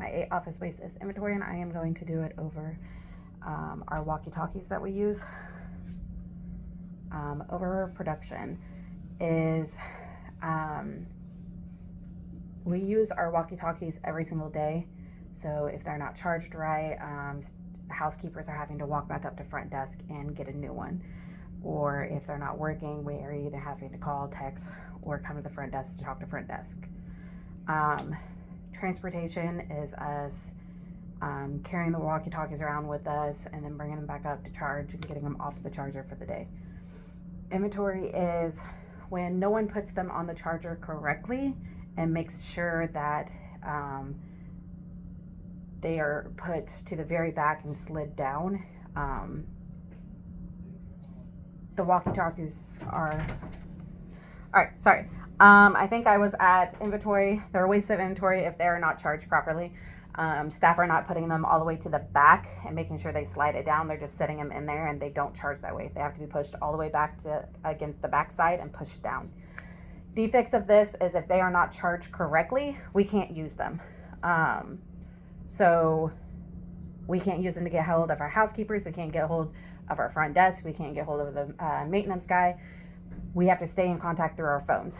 My 8 office waste is inventory, and I am going to do it over our walkie-talkies that we use. Over production is we use our walkie-talkies every single day. So if they're not charged right, housekeepers are having to walk back up to front desk and get a new one. Or if they're not working, we are either having to call, text, or come to the front desk to talk to front desk. Transportation is us carrying the walkie-talkies around with us and then bringing them back up to charge and getting them off the charger for the day. Inventory is when no one puts them on the charger correctly and makes sure that they are put to the very back and slid down. The walkie-talkies are, all right, sorry. I think I was at inventory. They're a waste of inventory if they are not charged properly. Staff are not putting them all the way to the back and making sure they slide it down. They're just setting them in there, and they don't charge that way. They have to be pushed all the way back to against the back side and pushed down. Defects of this is if they are not charged correctly, we can't use them. So we can't use them to get hold of our housekeepers. We can't get hold of our front desk. We can't get hold of the maintenance guy. We have to stay in contact through our phones.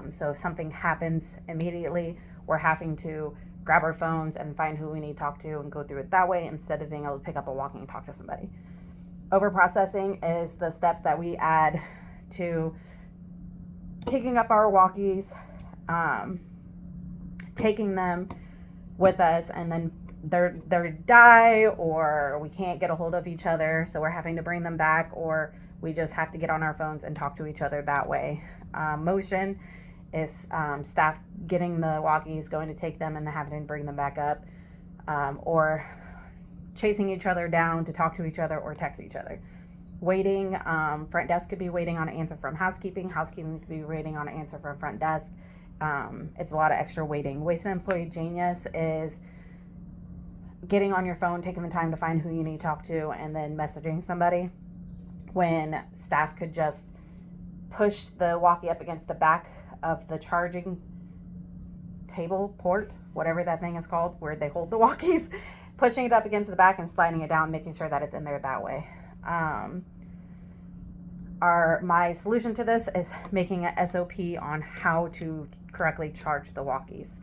So if something happens immediately, we're having to grab our phones and find who we need to talk to and go through it that way instead of being able to pick up a walkie and talk to somebody. Overprocessing is the steps that we add to picking up our walkies, taking them with us, and then they're die or we can't get a hold of each other, so we're having to bring them back, or we just have to get on our phones and talk to each other that way. Motion is staff getting the walkies, going to take them, and then having to bring them back up, or chasing each other down to talk to each other or text each other. Waiting, front desk could be waiting on an answer from housekeeping. Housekeeping could be waiting on an answer from front desk. It's a lot of extra waiting. Waste of employee genius is getting on your phone, taking the time to find who you need to talk to, and then messaging somebody when staff could just push the walkie up against the back of the charging table, port, whatever that thing is called, where they hold the walkies, pushing it up against the back and sliding it down, making sure that it's in there that way. My solution to this is making an SOP on how to correctly charge the walkies.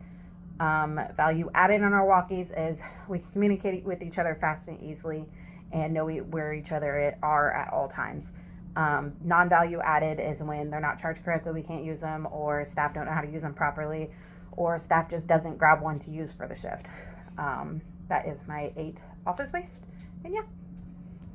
Value added on our walkies is we can communicate with each other fast and easily and know where each other are at all times. Non-value added is when they're not charged correctly, we can't use them, or staff don't know how to use them properly, or staff just doesn't grab one to use for the shift. That is my 8 office waste. And yeah.